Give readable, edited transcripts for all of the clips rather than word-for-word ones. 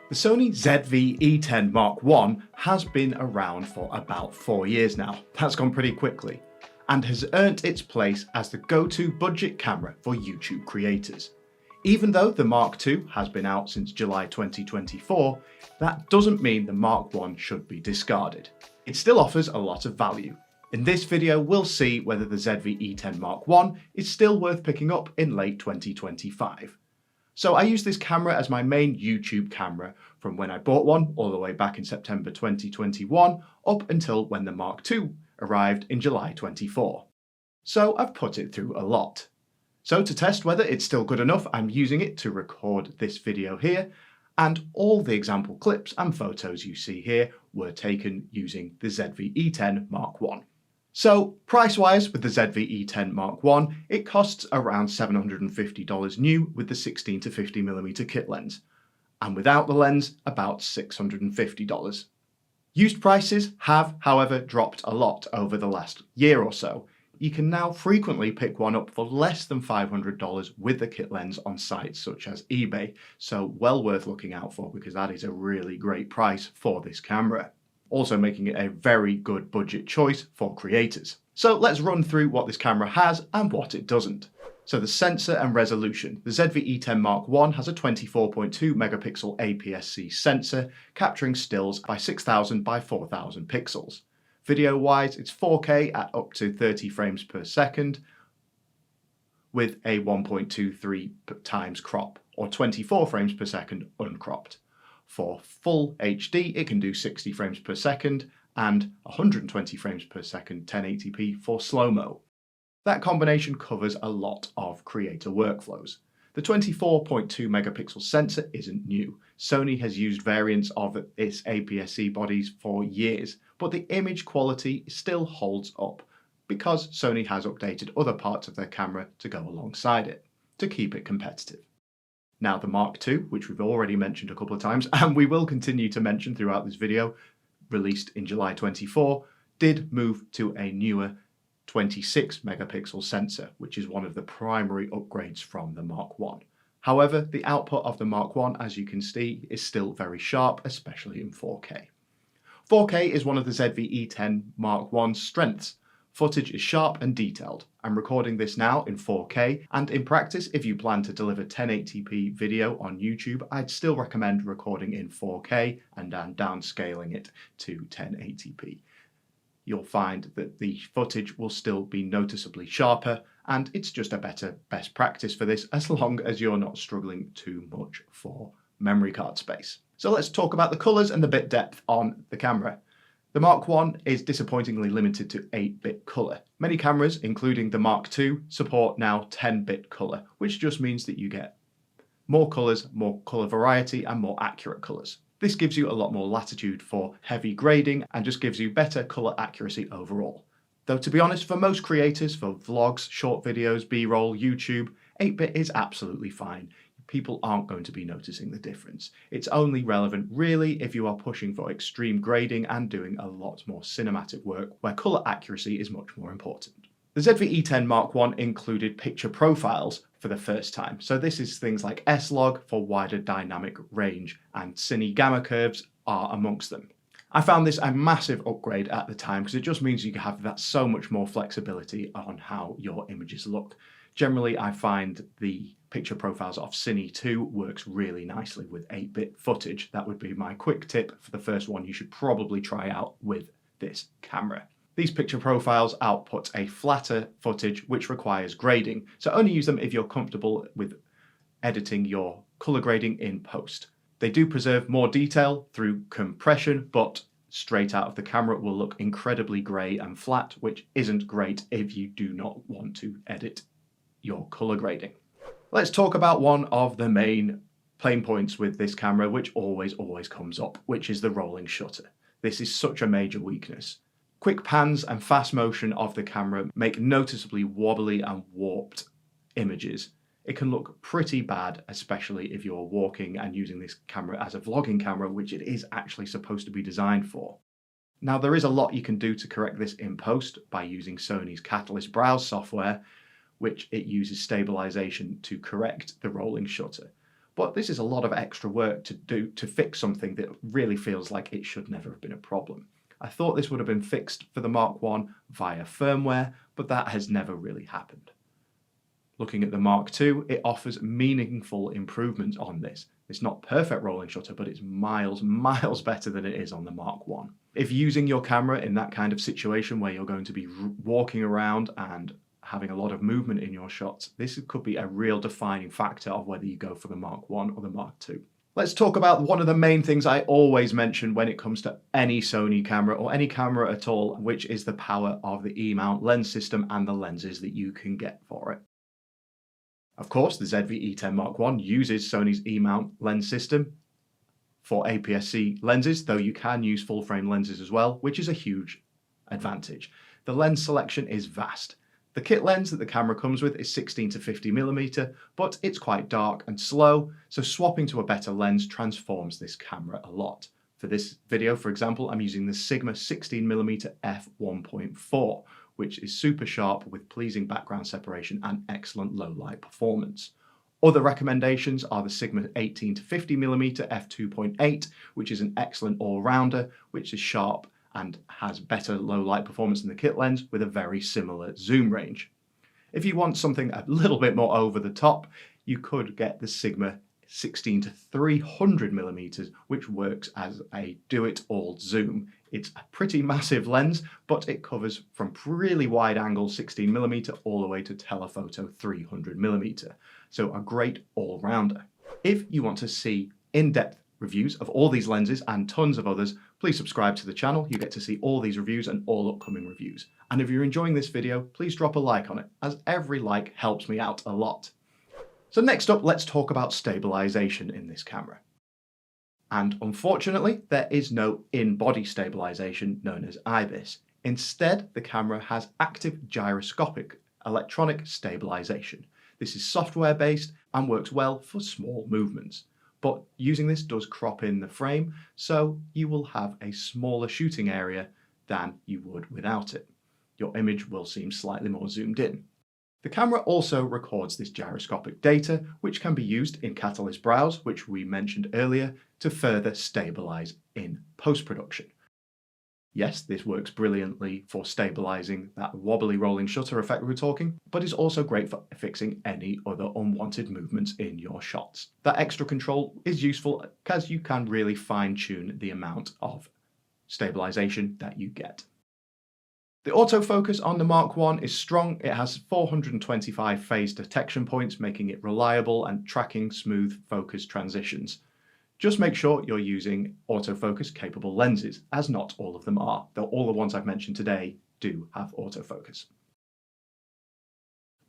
The Sony ZV-E10 Mark I has been around for about 4 years now. That's gone pretty quickly, and has earned its place as the go-to budget camera for YouTube creators. Even though the Mark II has been out since July 2024, that doesn't mean the Mark I should be discarded. It still offers a lot of value. In this video, we'll see whether the ZV-E10 Mark I is still worth picking up in late 2025. So I use this camera as my main YouTube camera from when I bought one all the way back in September 2021 up until when the Mark II arrived in July 24. So I've put it through a lot. So to test whether it's still good enough, I'm using it to record this video here, and all the example clips and photos you see here were taken using the ZV-E10 Mark I. So price-wise, with the ZV-E10 Mark I, it costs around $750 new with the 16 to 50mm kit lens, and without the lens, about $650. Used prices have, however, dropped a lot over the last year or so. You can now frequently pick one up for less than $500 with the kit lens on sites such as eBay, so well worth looking out for because that is a really great price for this camera. Also making it a very good budget choice for creators. So let's run through what this camera has and what it doesn't. So the sensor and resolution. The ZV-E10 Mark I has a 24.2 megapixel APS-C sensor, capturing stills by 6000 by 4000 pixels. Video-wise, it's 4K at up to 30 frames per second with a 1.23 times crop, or 24 frames per second uncropped. For full HD, it can do 60 frames per second and 120 frames per second 1080p for slow-mo. That combination covers a lot of creator workflows. The 24.2 megapixel sensor isn't new. Sony has used variants of its APS-C bodies for years, but the image quality still holds up because Sony has updated other parts of their camera to go alongside it, to keep it competitive. Now the Mark II, which we've already mentioned a couple of times, and we will continue to mention throughout this video, released in July 24, did move to a newer 26 megapixel sensor, which is one of the primary upgrades from the Mark I. However, the output of the Mark I, as you can see, is still very sharp, especially in 4K. 4K is one of the ZV-E10 Mark I's strengths. Footage is sharp and detailed. I'm recording this now in 4K, and in practice, if you plan to deliver 1080p video on YouTube, I'd still recommend recording in 4K and then downscaling it to 1080p. You'll find that the footage will still be noticeably sharper, and it's just a better best practice for this as long as you're not struggling too much for memory card space. So let's talk about the colours and the bit depth on the camera. The Mark I is disappointingly limited to 8-bit colour. Many cameras, including the Mark II, support now 10-bit colour, which just means that you get more colours, more colour variety, and more accurate colours. This gives you a lot more latitude for heavy grading and just gives you better colour accuracy overall. Though to be honest, for most creators, for vlogs, short videos, B-roll, YouTube, 8-bit is absolutely fine. People aren't going to be noticing the difference. It's only relevant really if you are pushing for extreme grading and doing a lot more cinematic work where colour accuracy is much more important. The ZV-E10 Mark I included picture profiles for the first time. So this is things like S-Log for wider dynamic range, and Cine gamma curves are amongst them. I found this a massive upgrade at the time because it just means you have that so much more flexibility on how your images look. Generally, I find the picture profiles of Cine 2 works really nicely with 8-bit footage. That would be my quick tip for the first one you should probably try out with this camera. These picture profiles output a flatter footage which requires grading, so only use them if you're comfortable with editing your colour grading in post. They do preserve more detail through compression, but straight out of the camera will look incredibly grey and flat, which isn't great if you do not want to edit your colour grading. Let's talk about one of the main pain points with this camera, which always comes up, which is the rolling shutter. This is such a major weakness. Quick pans and fast motion of the camera make noticeably wobbly and warped images. It can look pretty bad, especially if you're walking and using this camera as a vlogging camera, which it is actually supposed to be designed for. Now, there is a lot you can do to correct this in post by using Sony's Catalyst Browse software, which it uses stabilization to correct the rolling shutter. But this is a lot of extra work to do to fix something that really feels like it should never have been a problem. I thought this would have been fixed for the Mark I via firmware, but that has never really happened. Looking at the Mark II, it offers meaningful improvements on this. It's not perfect rolling shutter, but it's miles better than it is on the Mark I. If using your camera in that kind of situation where you're going to be walking around and having a lot of movement in your shots, this could be a real defining factor of whether you go for the Mark I or the Mark II. Let's talk about one of the main things I always mention when it comes to any Sony camera or any camera at all, which is the power of the E-mount lens system and the lenses that you can get for it. Of course, the ZV-E10 Mark I uses Sony's E-mount lens system for APS-C lenses, though you can use full-frame lenses as well, which is a huge advantage. The lens selection is vast. The kit lens that the camera comes with is 16 to 50mm, but it's quite dark and slow, so swapping to a better lens transforms this camera a lot. For this video, for example, I'm using the Sigma 16mm f1.4, which is super sharp with pleasing background separation and excellent low light performance. Other recommendations are the Sigma 18 to 50mm f2.8, which is an excellent all-rounder, which is sharp and has better low light performance than the kit lens with a very similar zoom range. If you want something a little bit more over the top, you could get the Sigma 16 to 300mm, which works as a do-it-all zoom. It's a pretty massive lens, but it covers from really wide angle 16mm all the way to telephoto 300mm. So a great all-rounder. If you want to see in-depth reviews of all these lenses and tons of others, please subscribe to the channel. You get to see all these reviews and all upcoming reviews. And if you're enjoying this video, please drop a like on it, as every like helps me out a lot. So next up, let's talk about stabilization in this camera. And unfortunately, there is no in-body stabilization known as IBIS. Instead, the camera has active gyroscopic electronic stabilization. This is software-based and works well for small movements. But using this does crop in the frame, so you will have a smaller shooting area than you would without it. Your image will seem slightly more zoomed in. The camera also records this gyroscopic data, which can be used in Catalyst Browse, which we mentioned earlier, to further stabilize in post-production. Yes, this works brilliantly for stabilizing that wobbly rolling shutter effect we were talking, but is also great for fixing any other unwanted movements in your shots. That extra control is useful because you can really fine-tune the amount of stabilization that you get. The autofocus on the Mark I is strong. It has 425 phase detection points, making it reliable and tracking smooth focus transitions. Just make sure you're using autofocus capable lenses, as not all of them are, though all the ones I've mentioned today do have autofocus.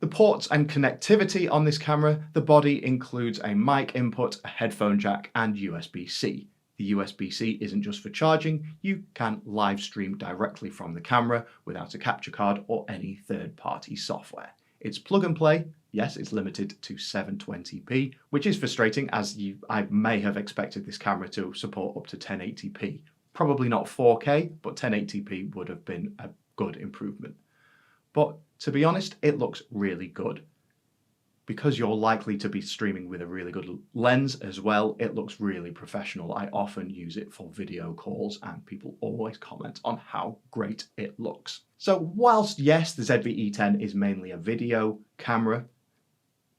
The ports and connectivity on this camera, the body includes a mic input, a headphone jack, and USB-C. The USB-C isn't just for charging, you can live stream directly from the camera without a capture card or any third-party software. It's plug and play. Yes, it's limited to 720p, which is frustrating as I may have expected this camera to support up to 1080p. Probably not 4K, but 1080p would have been a good improvement. But to be honest, it looks really good. Because you're likely to be streaming with a really good lens as well, it looks really professional. I often use it for video calls and people always comment on how great it looks. So whilst yes, the ZV-E10 is mainly a video camera,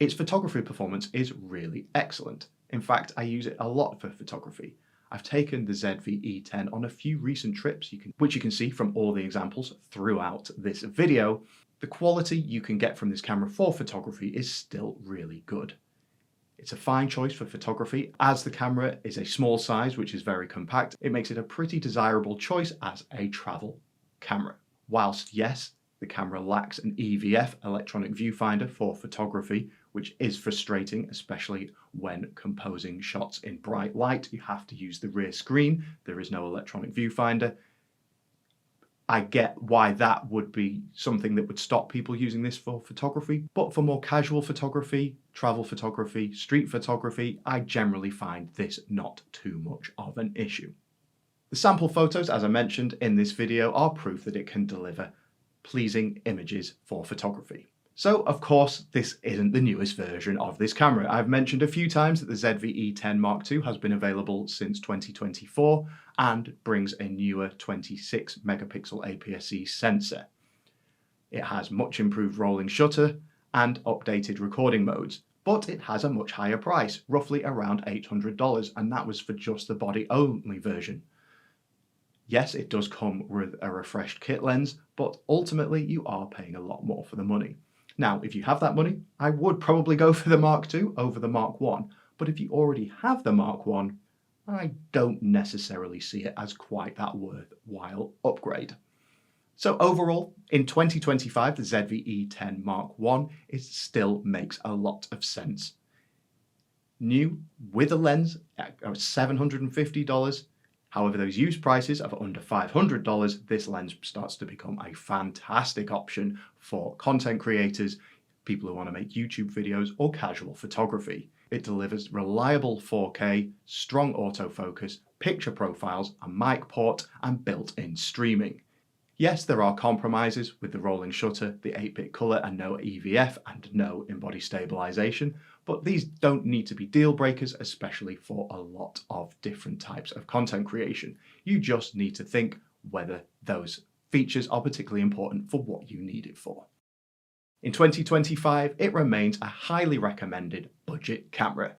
its photography performance is really excellent. In fact, I use it a lot for photography. I've taken the ZV-E10 on a few recent trips, which you can see from all the examples throughout this video. The quality you can get from this camera for photography is still really good. It's a fine choice for photography. As the camera is a small size, which is very compact, it makes it a pretty desirable choice as a travel camera. Whilst yes, the camera lacks an EVF, electronic viewfinder, for photography, which is frustrating, especially when composing shots in bright light. You have to use the rear screen. There is no electronic viewfinder. I get why that would be something that would stop people using this for photography, but for more casual photography, travel photography, street photography, I generally find this not too much of an issue. The sample photos, as I mentioned in this video, are proof that it can deliver pleasing images for photography. So of course, this isn't the newest version of this camera. I've mentioned a few times that the ZV-E10 Mark II has been available since 2024 and brings a newer 26 megapixel APS-C sensor. It has much improved rolling shutter and updated recording modes, but it has a much higher price, roughly around $800, and that was for just the body-only version. Yes, it does come with a refreshed kit lens, but ultimately you are paying a lot more for the money. Now, if you have that money, I would probably go for the Mark II over the Mark I, but if you already have the Mark I, I don't necessarily see it as quite that worthwhile upgrade. So overall, in 2025, the ZV-E10 Mark I still makes a lot of sense. New with a lens at $750. However, those used prices of under $500, this lens starts to become a fantastic option for content creators, people who want to make YouTube videos, or casual photography. It delivers reliable 4K, strong autofocus, picture profiles, a mic port, and built-in streaming. Yes, there are compromises with the rolling shutter, the 8-bit color, and no EVF and no in-body stabilization, but these don't need to be deal breakers, especially for a lot of different types of content creation. You just need to think whether those features are particularly important for what you need it for. In 2025, it remains a highly recommended budget camera.